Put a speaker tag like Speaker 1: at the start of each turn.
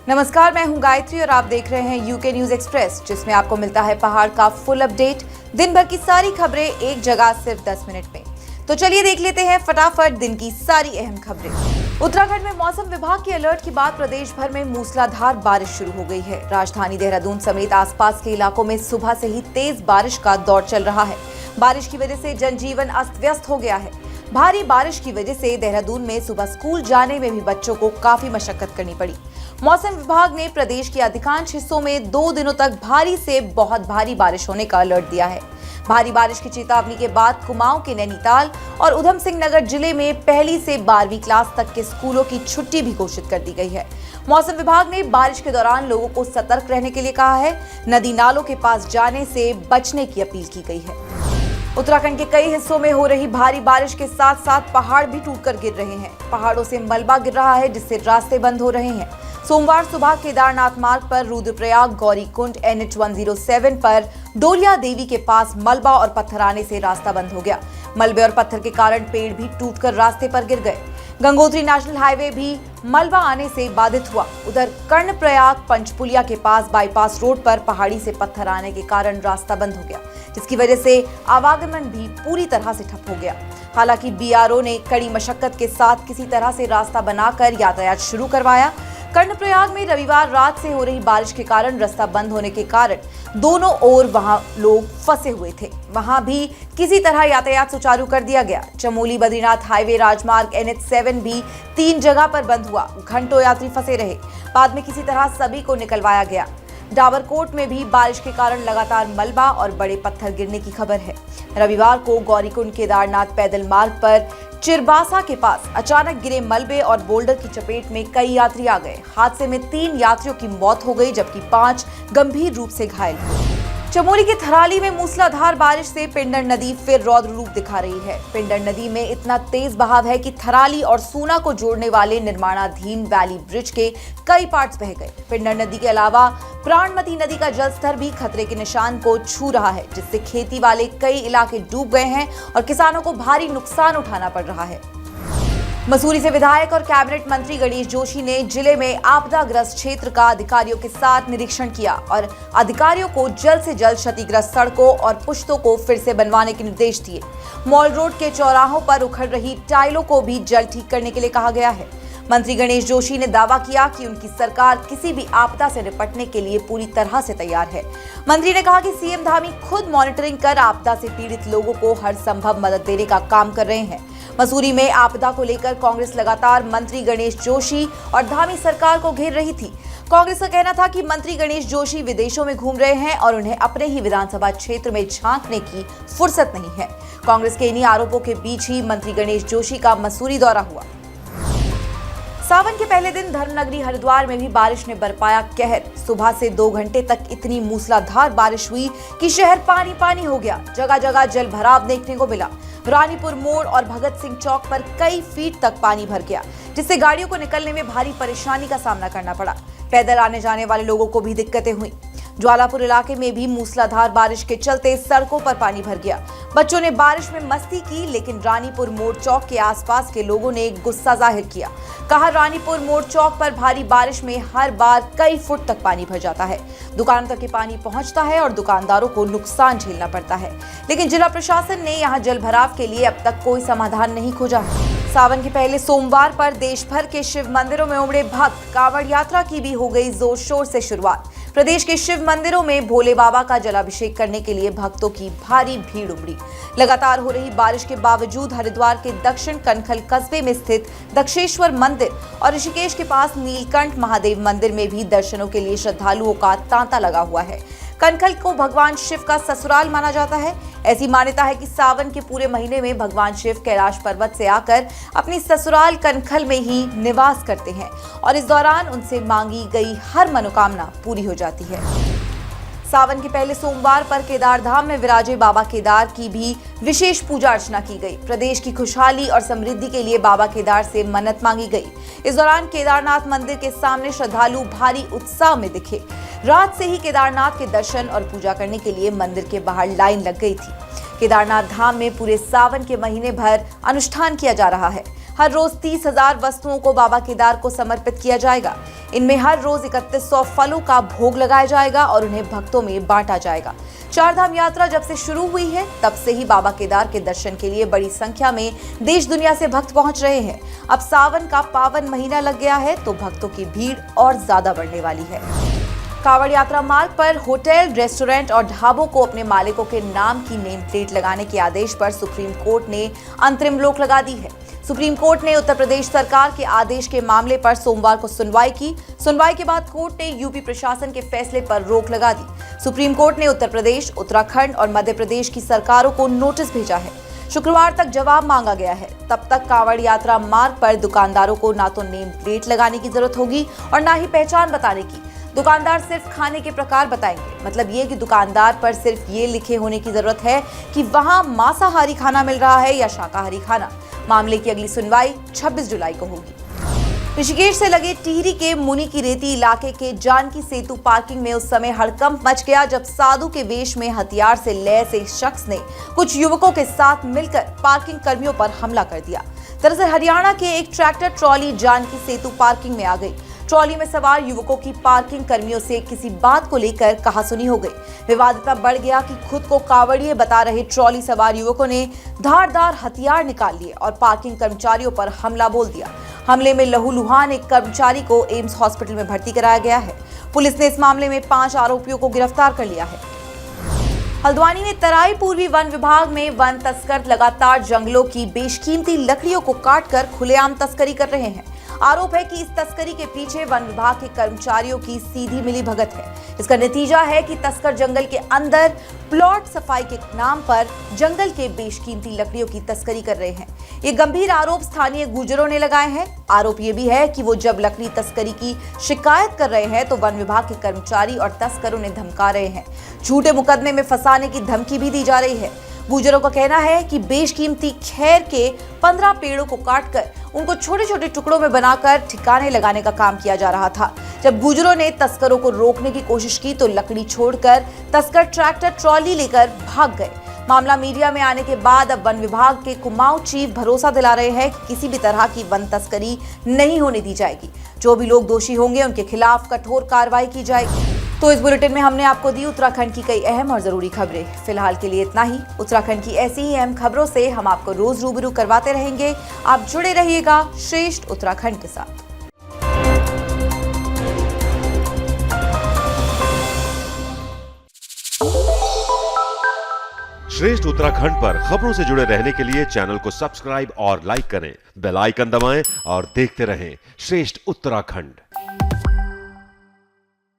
Speaker 1: नमस्कार, मैं हूं गायत्री और आप देख रहे हैं यूके न्यूज एक्सप्रेस, जिसमें आपको मिलता है पहाड़ का फुल अपडेट। दिन भर की सारी खबरें एक जगह सिर्फ 10 मिनट में। तो चलिए देख लेते हैं फटाफट दिन की सारी अहम खबरें। उत्तराखंड में मौसम विभाग के अलर्ट के बाद प्रदेश भर में मूसलाधार बारिश शुरू हो गई है। राजधानी देहरादून समेत आसपास के इलाकों में सुबह से ही तेज बारिश का दौर चल रहा है। बारिश की वजह से जनजीवन अस्त व्यस्त हो गया है। भारी बारिश की वजह से देहरादून में सुबह स्कूल जाने में भी बच्चों को काफी मशक्कत करनी पड़ी। मौसम विभाग ने प्रदेश के अधिकांश हिस्सों में 2 दिनों तक भारी से बहुत भारी बारिश होने का अलर्ट दिया है। भारी बारिश की चेतावनी के बाद कुमाऊं के नैनीताल और उधम सिंह नगर जिले में पहली से 12वीं क्लास तक के स्कूलों की छुट्टी भी घोषित कर दी गई है। मौसम विभाग ने बारिश के दौरान लोगों को सतर्क रहने के लिए कहा है। नदी नालों के पास जाने से बचने की अपील की गई है। उत्तराखंड के कई हिस्सों में हो रही भारी बारिश के साथ साथ पहाड़ भी टूटकर गिर रहे हैं। पहाड़ों से मलबा गिर रहा है, जिससे रास्ते बंद हो रहे हैं। सोमवार सुबह केदारनाथ मार्ग पर रुद्रप्रयाग गौरीकुंड NH 107 पर डोलिया देवी के पास मलबा और पत्थर आने से रास्ता बंद हो गया। मलबे और पत्थर के कारण पेड़ भी टूटकर रास्ते पर गिर गए। गंगोत्री नेशनल हाईवे भी मलबा आने से बाधित हुआ। उधर कर्णप्रयाग पंचपुलिया के पास बाईपास रोड पर पहाड़ी से पत्थर आने के कारण रास्ता बंद हो गया, जिसकी वजह से आवागमन भी पूरी तरह से ठप हो गया। हालांकि BRO ने कड़ी मशक्कत के साथ किसी तरह से रास्ता बनाकर यातायात शुरू करवाया। कर्णप्रयाग में रविवार रात से हो रही बारिश के कारण रास्ता बंद होने के कारण दोनों ओर वहां लोग फंसे हुए थे। वहां भी किसी तरह यातायात सुचारू कर दिया गया। चमोली बद्रीनाथ हाईवे राजमार्ग NH 7 भी 3 जगह पर बंद हुआ। घंटों यात्री फंसे रहे। बाद में किसी तरह सभी को निकलवाया गया। डाबरकोट में भी बारिश के कारण लगातार मलबा और बड़े पत्थर गिरने की खबर है। रविवार को गौरीकुंड केदारनाथ पैदल मार्ग पर चिरबासा के पास अचानक गिरे मलबे और बोल्डर की चपेट में कई यात्री आ गए। हादसे में 3 यात्रियों की मौत हो गई, जबकि 5 गंभीर रूप से घायल हुए। चमोली के थराली में मूसलाधार बारिश से पिंडर नदी फिर रौद्र रूप दिखा रही है। पिंडर नदी में इतना तेज बहाव है कि थराली और सूना को जोड़ने वाले निर्माणाधीन वैली ब्रिज के कई पार्ट्स बह गए। पिंडर नदी के अलावा प्राणमती नदी का जलस्तर भी खतरे के निशान को छू रहा है, जिससे खेती वाले कई इलाके डूब गए हैं और किसानों को भारी नुकसान उठाना पड़ रहा है। मसूरी से विधायक और कैबिनेट मंत्री गणेश जोशी ने जिले में आपदाग्रस्त क्षेत्र का अधिकारियों के साथ निरीक्षण किया और अधिकारियों को जल्द से जल्द क्षतिग्रस्त सड़कों और पुश्तों को फिर से बनवाने के निर्देश दिए। मॉल रोड के चौराहों पर उखड़ रही टाइलों को भी जल्द ठीक करने के लिए कहा गया है। मंत्री गणेश जोशी ने दावा किया कि उनकी सरकार किसी भी आपदा से निपटने के लिए पूरी तरह से तैयार है। मंत्री ने कहा कि सीएम धामी खुद मॉनिटरिंग कर आपदा से पीड़ित लोगों को हर संभव मदद देने का काम कर रहे हैं। मसूरी में आपदा को लेकर कांग्रेस लगातार मंत्री गणेश जोशी और धामी सरकार को घेर रही थी। कांग्रेस का कहना था कि मंत्री गणेश जोशी विदेशों में घूम रहे हैं और उन्हें अपने ही विधानसभा क्षेत्र में झांकने की फुर्सत नहीं है। कांग्रेस के इन्हीं आरोपों के बीच ही मंत्री गणेश जोशी का मसूरी दौरा हुआ। सावन के पहले दिन धर्मनगरी हरिद्वार में भी बारिश ने बरपाया कहर। सुबह से 2 घंटे तक इतनी मूसलाधार बारिश हुई कि शहर पानी पानी हो गया। जगह जगह जल भराव देखने को मिला। रानीपुर मोड़ और भगत सिंह चौक पर कई फीट तक पानी भर गया, जिससे गाड़ियों को निकलने में भारी परेशानी का सामना करना पड़ा। पैदल आने जाने वाले लोगों को भी दिक्कतें हुई। ज्वालापुर इलाके में भी मूसलाधार बारिश के चलते सड़कों पर पानी भर गया। बच्चों ने बारिश में मस्ती की, लेकिन रानीपुर मोड़ चौक के आसपास के लोगों ने गुस्सा जाहिर किया। कहा, रानीपुर मोड़ चौक पर भारी बारिश में हर बार कई फुट तक पानी भर जाता है। दुकानों तक पानी पहुंचता है और दुकानदारों को नुकसान झेलना पड़ता है। लेकिन जिला प्रशासन ने यहां जल भराव के लिए अब तक कोई समाधान नहीं खोजा है। सावन के पहले सोमवार पर देश भर के शिव मंदिरों में उमड़े भक्त। कांवड़ यात्रा की भी हो गई जोर शोर से शुरुआत। प्रदेश के शिव मंदिरों में भोले बाबा का जलाभिषेक करने के लिए भक्तों की भारी भीड़ उमड़ी। लगातार हो रही बारिश के बावजूद हरिद्वार के दक्षिण कनखल कस्बे में स्थित दक्षेश्वर मंदिर और ऋषिकेश के पास नीलकंठ महादेव मंदिर में भी दर्शनों के लिए श्रद्धालुओं का तांता लगा हुआ है। कनखल को भगवान शिव का ससुराल माना जाता है। ऐसी मान्यता है कि सावन के पूरे महीने में भगवान शिव कैलाश पर्वत से आकर अपनी ससुराल कनखल में ही निवास करते हैं और इस दौरान उनसे मांगी गई हर मनोकामना पूरी हो जाती है। सावन के पहले सोमवार पर केदारधाम में विराजे बाबा केदार की भी विशेष पूजा अर्चना की गई। प्रदेश की खुशहाली और समृद्धि के लिए बाबा केदार से मन्नत मांगी गई। इस दौरान केदारनाथ मंदिर के सामने श्रद्धालु भारी उत्साह में दिखे। रात से ही केदारनाथ के दर्शन और पूजा करने के लिए मंदिर के बाहर लाइन लग गई थी। केदारनाथ धाम में पूरे सावन के महीने भर अनुष्ठान किया जा रहा है। हर रोज 30,000 वस्तुओं को बाबा केदार को समर्पित किया जाएगा। इनमें हर रोज 3100 फलों का भोग लगाया जाएगा और उन्हें भक्तों में बांटा जाएगा। चारधाम यात्रा जब से शुरू हुई है तब से ही बाबा केदार के दर्शन के लिए बड़ी संख्या में देश दुनिया से भक्त पहुंच रहे हैं। अब सावन का पावन महीना लग गया है तो भक्तों की भीड़ और ज्यादा बढ़ने वाली है। कांवड़ यात्रा मार्ग पर होटल, रेस्टोरेंट और ढाबों को अपने मालिकों के नाम की नेम प्लेट लगाने के आदेश पर सुप्रीम कोर्ट ने अंतरिम रोक लगा दी है। सुप्रीम कोर्ट ने उत्तर प्रदेश सरकार के आदेश के मामले पर सोमवार को सुनवाई की। सुनवाई के बाद कोर्ट ने यूपी प्रशासन के फैसले पर रोक लगा दी। सुप्रीम कोर्ट ने उत्तर प्रदेश, उत्तराखंड और मध्य प्रदेश की सरकारों को नोटिस भेजा है। शुक्रवार तक जवाब मांगा गया है। तब तक कांवड़ यात्रा मार्ग पर दुकानदारों को ना तो नेम प्लेट लगाने की जरूरत होगी और ना ही पहचान बताने की। दुकानदार सिर्फ खाने के प्रकार बताएंगे। मतलब ये कि दुकानदार पर सिर्फ ये लिखे होने की जरूरत है कि वहां मांसाहारी खाना मिल रहा है या शाकाहारी खाना। मामले की अगली सुनवाई 26 जुलाई को होगी। ऋषिकेश से लगे टिहरी के मुनि की रेती इलाके के जानकी सेतु पार्किंग में उस समय हड़कंप मच गया जब साधु के वेश में हथियार से लैस एक शख्स ने कुछ युवकों के साथ मिलकर पार्किंग कर्मियों पर हमला कर दिया। दरअसल हरियाणा के एक ट्रैक्टर ट्रॉली जानकी सेतु पार्किंग में आ गई। ट्रॉली में सवार युवकों की पार्किंग कर्मियों से किसी बात को लेकर कहासुनी हो गई। विवाद इतना बढ़ गया कि खुद को कांवड़िए बता रहे ट्रॉली सवार युवकों ने धारदार हथियार निकाल लिए और पार्किंग कर्मचारियों पर हमला बोल दिया। हमले में लहूलुहान एक कर्मचारी को एम्स हॉस्पिटल में भर्ती कराया गया है। पुलिस ने इस मामले में 5 आरोपियों को गिरफ्तार कर लिया है। हल्द्वानी में तराई पूर्वी वन विभाग में वन तस्कर लगातार जंगलों की बेशकीमती लकड़ियों को काटकर खुलेआम तस्करी कर रहे हैं। आरोप है कि इस तस्करी के पीछे वन विभाग के कर्मचारियों की सीधी मिलीभगत है। इसका नतीजा है कि तस्कर जंगल के अंदर प्लॉट सफाई के नाम पर जंगल के बेशकीमती लकड़ियों की तस्करी कर रहे हैं। ये गंभीर आरोप स्थानीय गुर्जरों ने लगाए हैं। आरोप ये भी है कि वो जब लकड़ी तस्करी की शिकायत कर रहे हैं तो वन विभाग के कर्मचारी और तस्करों ने धमका रहे हैं। झूठे मुकदमे में फंसाने की धमकी भी दी जा रही है। गुर्जरों का कहना है कि बेशकीमती खैर के 15 पेड़ों को काटकर उनको छोटे छोटे टुकड़ों में बनाकर ठिकाने लगाने का काम किया जा रहा था। जब गुर्जरों ने तस्करों को रोकने की कोशिश की तो लकड़ी छोड़कर तस्कर ट्रैक्टर ट्रॉली लेकर भाग गए। मामला मीडिया में आने के बाद अब वन विभाग के कुमाऊं चीफ भरोसा दिला रहे हैं कि किसी भी तरह की वन तस्करी नहीं होने दी जाएगी। जो भी लोग दोषी होंगे उनके खिलाफ कठोर कार्रवाई की जाएगी। तो इस बुलेटिन में हमने आपको दी उत्तराखंड की कई अहम और जरूरी खबरें। फिलहाल के लिए इतना ही। उत्तराखंड की ऐसी ही अहम खबरों से हम आपको रोज रूबरू करवाते रहेंगे। आप जुड़े रहिएगा श्रेष्ठ उत्तराखंड के साथ।
Speaker 2: श्रेष्ठ उत्तराखंड पर खबरों से जुड़े रहने के लिए चैनल को सब्सक्राइब और लाइक करें, बेल आइकन दबाएं और देखते रहें श्रेष्ठ उत्तराखंड।